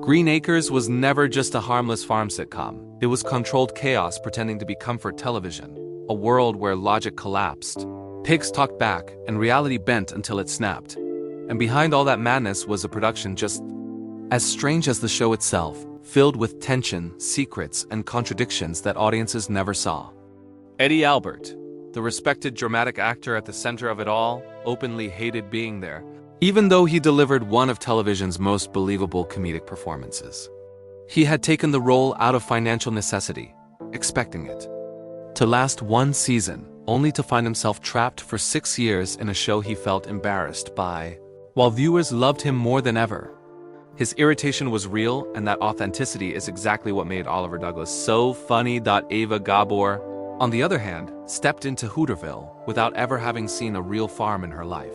Green Acres was never just a harmless farm sitcom. It was controlled chaos pretending to be comfort television, a world where logic collapsed. Pigs talked back, and reality bent until it snapped. And behind all that madness was a production just as strange as the show itself, filled with tension, secrets, and contradictions that audiences never saw. Eddie Albert, the respected dramatic actor at the center of it all, openly hated being there, even though he delivered one of television's most believable comedic performances. He had taken the role out of financial necessity, expecting it to last one season, only to find himself trapped for 6 years in a show he felt embarrassed by, while viewers loved him more than ever. His irritation was real, and that authenticity is exactly what made Oliver Douglas so funny. Ava Gabor, on the other hand, stepped into Hooterville without ever having seen a real farm in her life.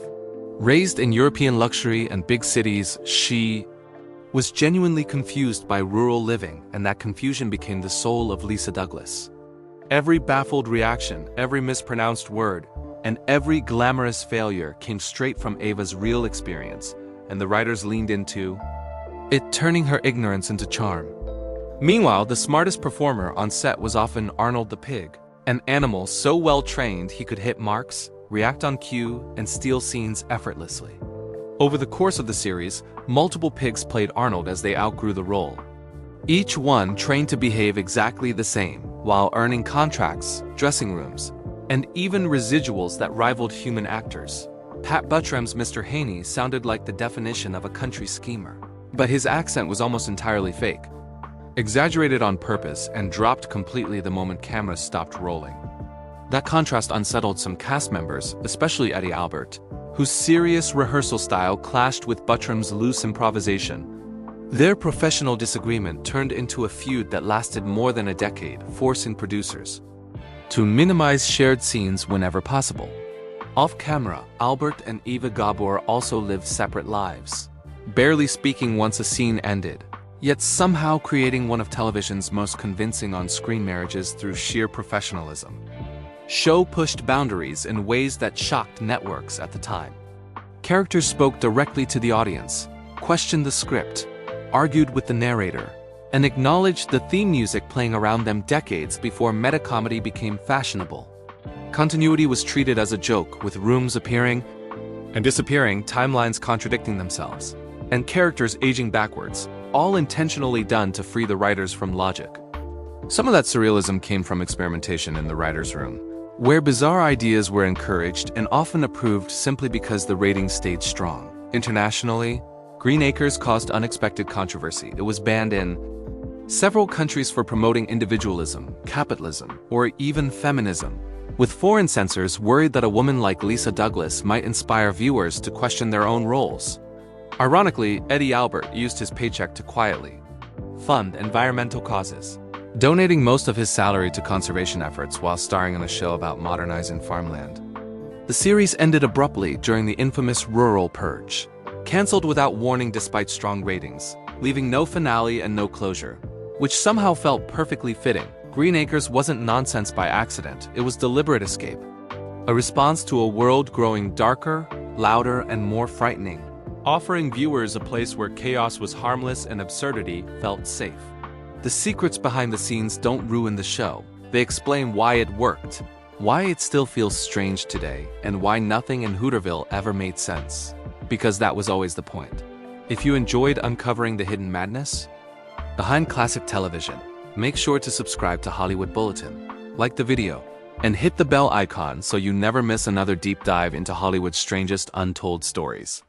Raised in European luxury and big cities, she was genuinely confused by rural living, and that confusion became the soul of Lisa Douglas. Every baffled reaction, every mispronounced word, and every glamorous failure came straight from Ava's real experience, and the writers leaned into it, turning her ignorance into charm. Meanwhile, the smartest performer on set was often Arnold the pig, an animal so well trained he could hit marks, react on cue, and steal scenes effortlessly. Over the course of the series, multiple pigs played Arnold as they outgrew the role. Each one trained to behave exactly the same, while earning contracts, dressing rooms, and even residuals that rivaled human actors. Pat Buttram's Mr. Haney sounded like the definition of a country schemer, but his accent was almost entirely fake, exaggerated on purpose and dropped completely the moment cameras stopped rolling. That contrast unsettled some cast members, especially Eddie Albert, whose serious rehearsal style clashed with Buttram's loose improvisation. Their professional disagreement turned into a feud that lasted more than a decade, forcing producers to minimize shared scenes whenever possible. Off-camera, Albert and Eva Gabor also lived separate lives, barely speaking once a scene ended, yet somehow creating one of television's most convincing on-screen marriages through sheer professionalism. Show pushed boundaries in ways that shocked networks at the time. Characters spoke directly to the audience, questioned the script, argued with the narrator, and acknowledged the theme music playing around them decades before meta-comedy became fashionable. Continuity was treated as a joke, with rooms appearing and disappearing, timelines contradicting themselves, and characters aging backwards, all intentionally done to free the writers from logic. Some of that surrealism came from experimentation in the writers' room, where bizarre ideas were encouraged and often approved simply because the ratings stayed strong. Internationally, Green Acres caused unexpected controversy. It was banned in several countries for promoting individualism, capitalism, or even feminism, with foreign censors worried that a woman like Lisa Douglas might inspire viewers to question their own roles. Ironically, Eddie Albert used his paycheck to quietly fund environmental causes, donating most of his salary to conservation efforts while starring in a show about modernizing farmland. The series ended abruptly during the infamous rural purge, canceled without warning despite strong ratings, leaving no finale and no closure, which somehow felt perfectly fitting. Green Acres wasn't nonsense by accident, it was deliberate escape, a response to a world growing darker, louder, and more frightening, offering viewers a place where chaos was harmless and absurdity felt safe. The secrets behind the scenes don't ruin the show, they explain why it worked, why it still feels strange today, and why nothing in Hooterville ever made sense. Because that was always the point. If you enjoyed uncovering the hidden madness behind classic television, make sure to subscribe to Hollywood Bulletin, like the video, and hit the bell icon so you never miss another deep dive into Hollywood's strangest untold stories.